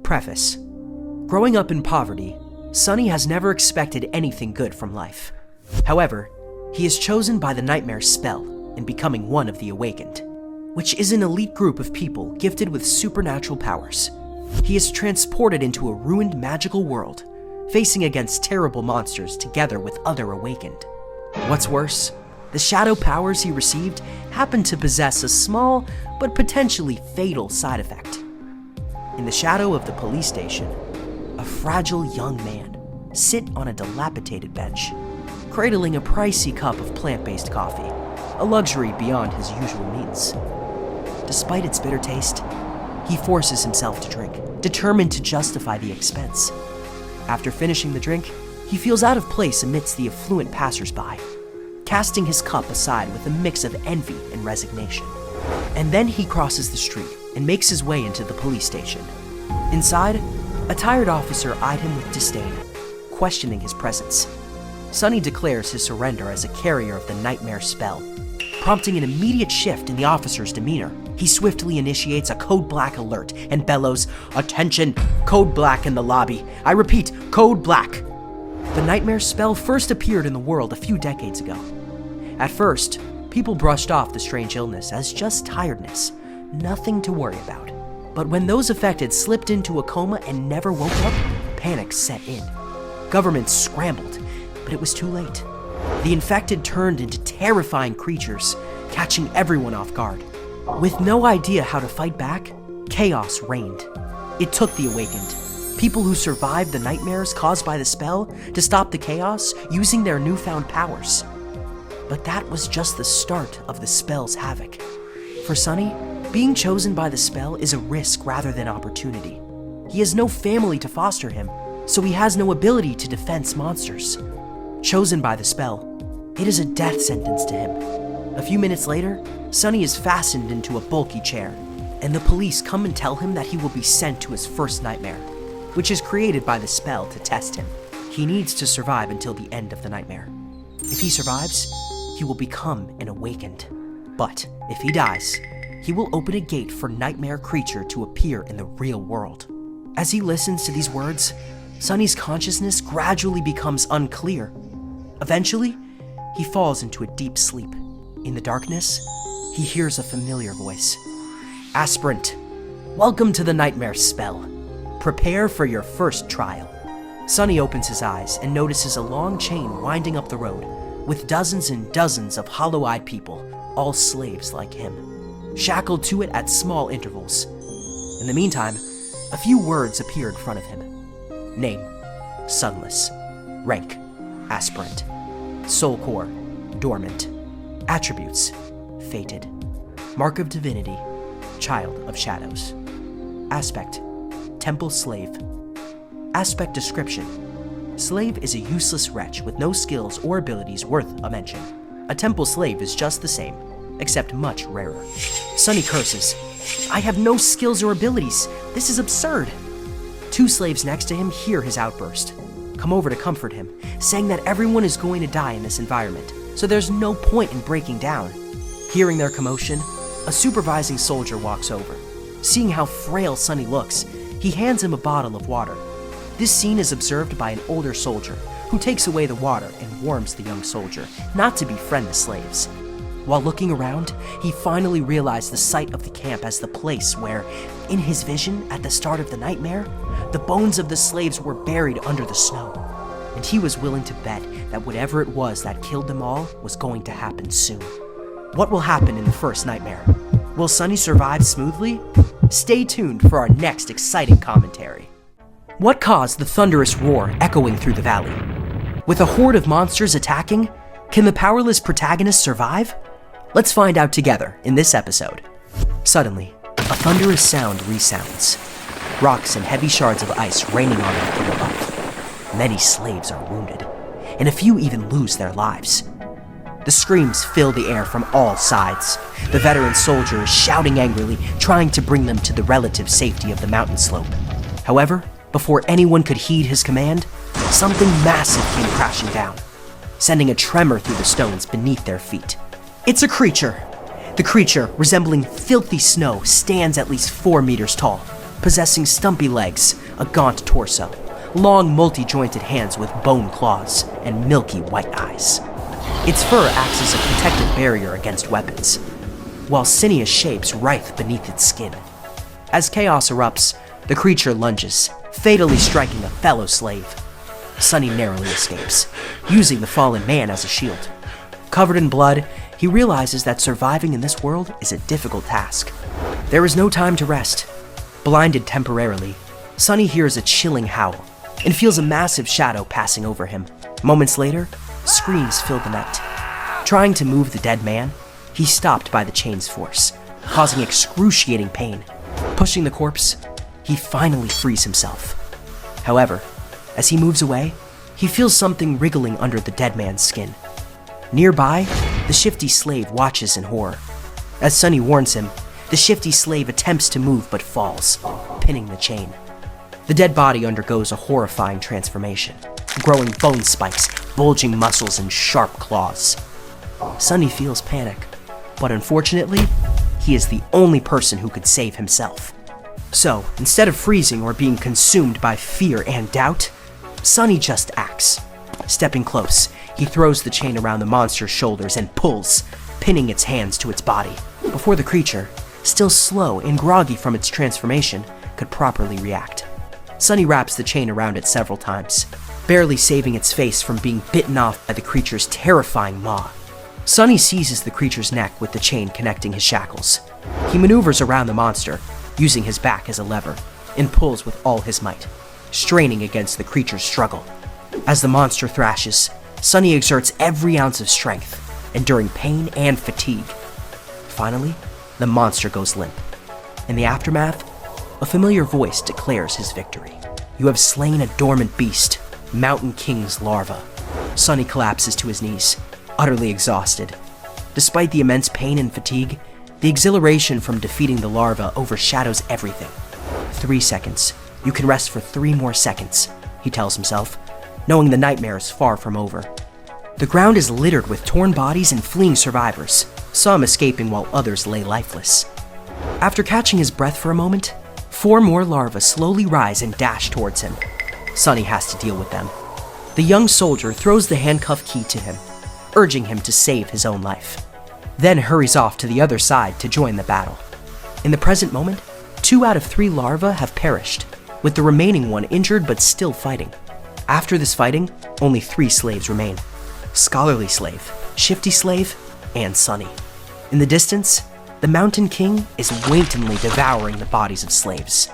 Preface. Growing up in poverty, Sonny has never expected anything good from life. However, he is chosen by the Nightmare spell in becoming one of the Awakened, which is an elite group of people gifted with supernatural powers. He is transported into a ruined magical world, facing against terrible monsters together with other Awakened. What's worse, the shadow powers he received happen to possess a small but potentially fatal side effect. In the shadow of the police station, a fragile young man sit on a dilapidated bench, cradling a pricey cup of plant-based coffee, a luxury beyond his usual means. Despite its bitter taste, he forces himself to drink, determined to justify the expense. After finishing the drink, he feels out of place amidst the affluent passers-by, casting his cup aside with a mix of envy and resignation. And then he crosses the street and makes his way into the police station. Inside, a tired officer eyed him with disdain, questioning his presence. Sonny declares his surrender as a carrier of the Nightmare spell, prompting an immediate shift in the officer's demeanor. He swiftly initiates a Code Black alert and bellows, "Attention, Code Black in the lobby. I repeat, Code Black." The Nightmare spell first appeared in the world a few decades ago. At first, people brushed off the strange illness as just tiredness, nothing to worry about. But when those affected slipped into a coma and never woke up, panic set in. Governments scrambled, but it was too late. The infected turned into terrifying creatures, catching everyone off guard. With no idea how to fight back, chaos reigned. It took the Awakened, people who survived the nightmares caused by the spell, to stop the chaos using their newfound powers. But that was just the start of the spell's havoc. For Sonny, being chosen by the spell is a risk rather than opportunity. He has no family to foster him, so he has no ability to defense monsters. Chosen by the spell, it is a death sentence to him. A few minutes later, Sonny is fastened into a bulky chair, and the police come and tell him that he will be sent to his first nightmare, which is created by the spell to test him. He needs to survive until the end of the nightmare. If he survives, he will become an Awakened. But if he dies, he will open a gate for Nightmare creature to appear in the real world. As he listens to these words, Sonny's consciousness gradually becomes unclear. Eventually, he falls into a deep sleep. In the darkness, he hears a familiar voice. "Aspirant, welcome to the Nightmare spell. Prepare for your first trial." Sonny opens his eyes and notices a long chain winding up the road, with dozens and dozens of hollow-eyed people, all slaves like him, shackled to it at small intervals. In the meantime, a few words appear in front of him. Name, Sunless. Rank, Aspirant. Soul core, Dormant. Attributes, Fated. Mark of Divinity, Child of Shadows. Aspect, Temple Slave. Aspect description: slave is a useless wretch with no skills or abilities worth a mention. A temple slave is just the same, except much rarer. Sonny curses. "I have no skills or abilities. This is absurd." Two slaves next to him hear his outburst, come over to comfort him, saying that everyone is going to die in this environment, so there's no point in breaking down. Hearing their commotion, a supervising soldier walks over. Seeing how frail Sonny looks, he hands him a bottle of water. This scene is observed by an older soldier, who takes away the water and warns the young soldier not to befriend the slaves. While looking around, he finally realized the site of the camp as the place where, in his vision at the start of the nightmare, the bones of the slaves were buried under the snow. And he was willing to bet that whatever it was that killed them all was going to happen soon. What will happen in the first nightmare? Will Sonny survive smoothly? Stay tuned for our next exciting commentary. What caused the thunderous roar echoing through the valley? With a horde of monsters attacking, can the powerless protagonist survive? Let's find out together in this episode. Suddenly, a thunderous sound resounds. Rocks and heavy shards of ice raining on them from above. Many slaves are wounded, and a few even lose their lives. The screams fill the air from all sides. The veteran soldier is shouting angrily, trying to bring them to the relative safety of the mountain slope. However, before anyone could heed his command, something massive came crashing down, sending a tremor through the stones beneath their feet. It's a creature. The creature, resembling filthy snow, stands at least 4 meters tall. possessing stumpy legs, a gaunt torso, long multi-jointed hands with bone claws, and milky white eyes. Its fur acts as a protective barrier against weapons, while sinuous shapes writhe beneath its skin. As chaos erupts, the creature lunges, fatally striking a fellow slave. Sunny narrowly escapes, using the fallen man as a shield. Covered in blood, he realizes that surviving in this world is a difficult task. There is no time to rest. Blinded temporarily, Sunny hears a chilling howl and feels a massive shadow passing over him. Moments later, screams fill the night. Trying to move the dead man, he's stopped by the chain's force, causing excruciating pain. Pushing the corpse, he finally frees himself. However, as he moves away, he feels something wriggling under the dead man's skin. Nearby, the shifty slave watches in horror. As Sunny warns him, the shifty slave attempts to move but falls, pinning the chain. The dead body undergoes a horrifying transformation, growing bone spikes, bulging muscles, and sharp claws. Sunny feels panic, but unfortunately, he is the only person who could save himself. So, instead of freezing or being consumed by fear and doubt, Sunny just acts. Stepping close, he throws the chain around the monster's shoulders and pulls, pinning its hands to its body, before the creature, still slow and groggy from its transformation, could properly react. Sunny wraps the chain around it several times, barely saving its face from being bitten off by the creature's terrifying maw. Sunny seizes the creature's neck with the chain connecting his shackles. He maneuvers around the monster, using his back as a lever, and pulls with all his might, straining against the creature's struggle. As the monster thrashes, Sunny exerts every ounce of strength, enduring pain and fatigue. Finally, the monster goes limp. In the aftermath, a familiar voice declares his victory. "You have slain a dormant beast, Mountain King's larva." Sunny collapses to his knees, utterly exhausted. Despite the immense pain and fatigue, the exhilaration from defeating the larva overshadows everything. 3 seconds. You can rest for 3 more seconds, he tells himself, knowing the nightmare is far from over. The ground is littered with torn bodies and fleeing survivors, some escaping while others lay lifeless. After catching his breath for a moment, 4 more larvae slowly rise and dash towards him. Sunny has to deal with them. The young soldier throws the handcuff key to him, urging him to save his own life, then hurries off to the other side to join the battle. In the present moment, 2 out of 3 larvae have perished, with the remaining one injured but still fighting. After this fighting, only 3 slaves remain: Scholarly Slave, Shifty Slave, and Sunny. In the distance, the Mountain King is wantonly devouring the bodies of slaves.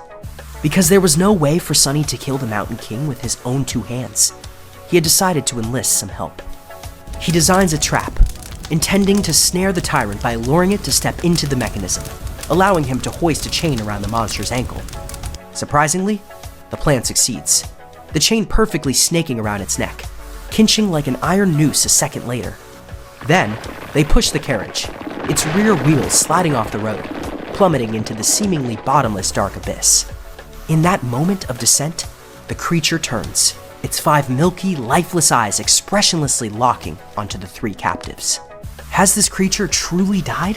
Because there was no way for Sunny to kill the Mountain King with his own 2 hands, he had decided to enlist some help. He designs a trap, intending to snare the tyrant by luring it to step into the mechanism, allowing him to hoist a chain around the monster's ankle. Surprisingly, the plan succeeds, the chain perfectly snaking around its neck, kinching like an iron noose a second later. Then, they push the carriage, its rear wheels sliding off the road, plummeting into the seemingly bottomless dark abyss. In that moment of descent, the creature turns, its 5 milky, lifeless eyes expressionlessly locking onto the 3 captives. Has this creature truly died?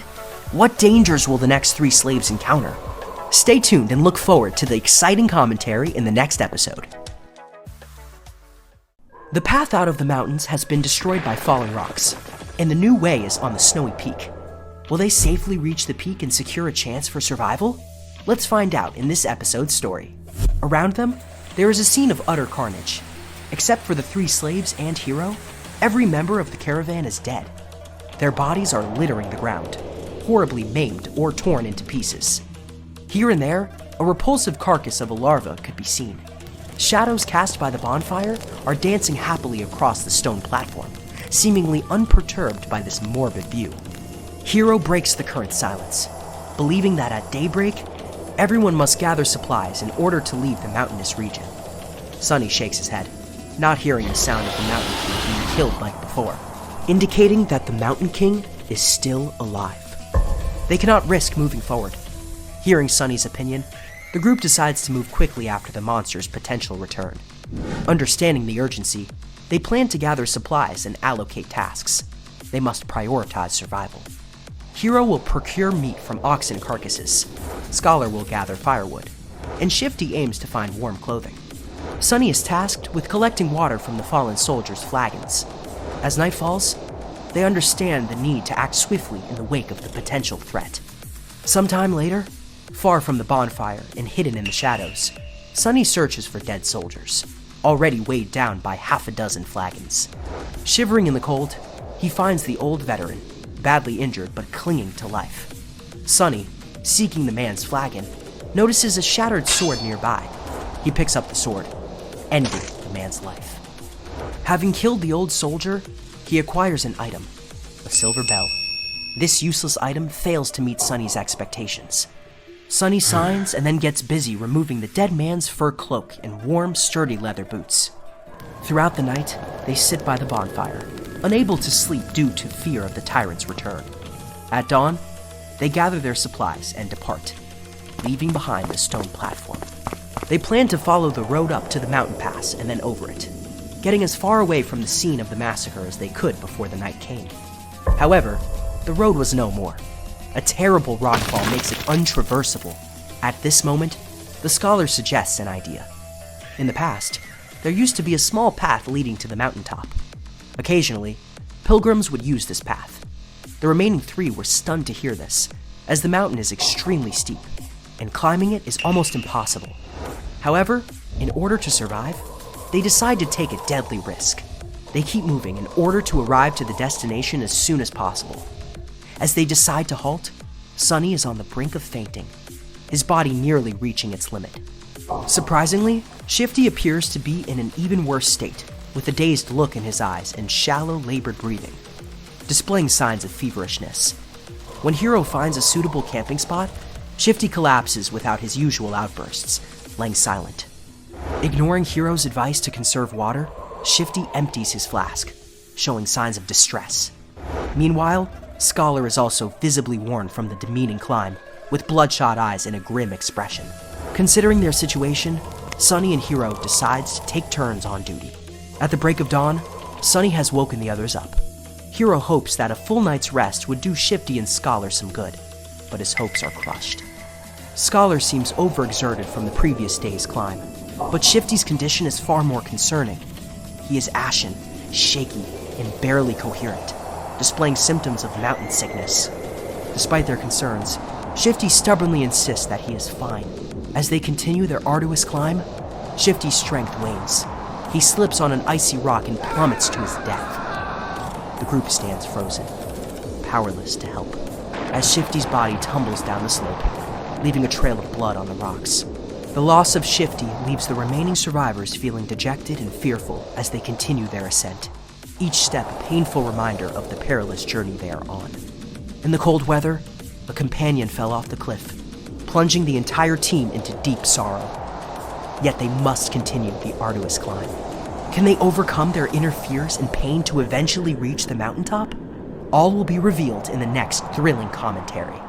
What dangers will the next 3 slaves encounter? Stay tuned and look forward to the exciting commentary in the next episode. The path out of the mountains has been destroyed by falling rocks, and the new way is on the snowy peak. Will they safely reach the peak and secure a chance for survival? Let's find out in this episode's story. Around them, there is a scene of utter carnage. Except for the 3 slaves and Hero, every member of the caravan is dead. Their bodies are littering the ground, horribly maimed or torn into pieces. Here and there, a repulsive carcass of a larva could be seen. Shadows cast by the bonfire are dancing happily across the stone platform, seemingly unperturbed by this morbid view. Hero breaks the current silence, believing that at daybreak, everyone must gather supplies in order to leave the mountainous region. Sunny shakes his head, not hearing the sound of the Mountain King being killed like before, indicating that the Mountain King is still alive. They cannot risk moving forward. Hearing Sunny's opinion, the group decides to move quickly after the monster's potential return. Understanding the urgency, they plan to gather supplies and allocate tasks. They must prioritize survival. Hero will procure meat from oxen carcasses. Scholar will gather firewood. and Shifty aims to find warm clothing. Sunny is tasked with collecting water from the fallen soldiers' flagons. As night falls, they understand the need to act swiftly in the wake of the potential threat. Sometime later, far from the bonfire and hidden in the shadows, Sunny searches for dead soldiers, already weighed down by half a dozen flagons. Shivering in the cold, he finds the old veteran, badly injured but clinging to life. Sunny, seeking the man's flagon, notices a shattered sword nearby. He picks up the sword, ending the man's life. Having killed the old soldier, he acquires an item, a silver bell. This useless item fails to meet Sunny's expectations. Sunny signs and then gets busy removing the dead man's fur cloak and warm, sturdy leather boots. Throughout the night, they sit by the bonfire, unable to sleep due to fear of the tyrant's return. At dawn, they gather their supplies and depart, leaving behind the stone platform. They plan to follow the road up to the mountain pass and then over it, getting as far away from the scene of the massacre as they could before the night came. However, the road was no more. A terrible rockfall makes it untraversable. At this moment, the scholar suggests an idea. In the past, there used to be a small path leading to the mountaintop. Occasionally, pilgrims would use this path. The remaining 3 were stunned to hear this, as the mountain is extremely steep, and climbing it is almost impossible. However, in order to survive, they decide to take a deadly risk. They keep moving in order to arrive to the destination as soon as possible. As they decide to halt, Sunny is on the brink of fainting, his body nearly reaching its limit. Surprisingly, Shifty appears to be in an even worse state, with a dazed look in his eyes and shallow, labored breathing, displaying signs of feverishness. When Hero finds a suitable camping spot, Shifty collapses without his usual outbursts, laying silent. Ignoring Hero's advice to conserve water, Shifty empties his flask, showing signs of distress. Meanwhile, Scholar is also visibly worn from the demeaning climb, with bloodshot eyes and a grim expression. Considering their situation, Sunny and Hero decides to take turns on duty. At the break of dawn, Sunny has woken the others up. Hero hopes that a full night's rest would do Shifty and Scholar some good, but his hopes are crushed. Scholar seems overexerted from the previous day's climb, but Shifty's condition is far more concerning. He is ashen, shaky, and barely coherent, displaying symptoms of mountain sickness. Despite their concerns, Shifty stubbornly insists that he is fine. As they continue their arduous climb, Shifty's strength wanes. He slips on an icy rock and plummets to his death. The group stands frozen, powerless to help, as Shifty's body tumbles down the slope, leaving a trail of blood on the rocks. The loss of Shifty leaves the remaining survivors feeling dejected and fearful as they continue their ascent, each step a painful reminder of the perilous journey they are on. In the cold weather, a companion fell off the cliff, plunging the entire team into deep sorrow. Yet they must continue the arduous climb. Can they overcome their inner fears and pain to eventually reach the mountaintop? All will be revealed in the next thrilling commentary.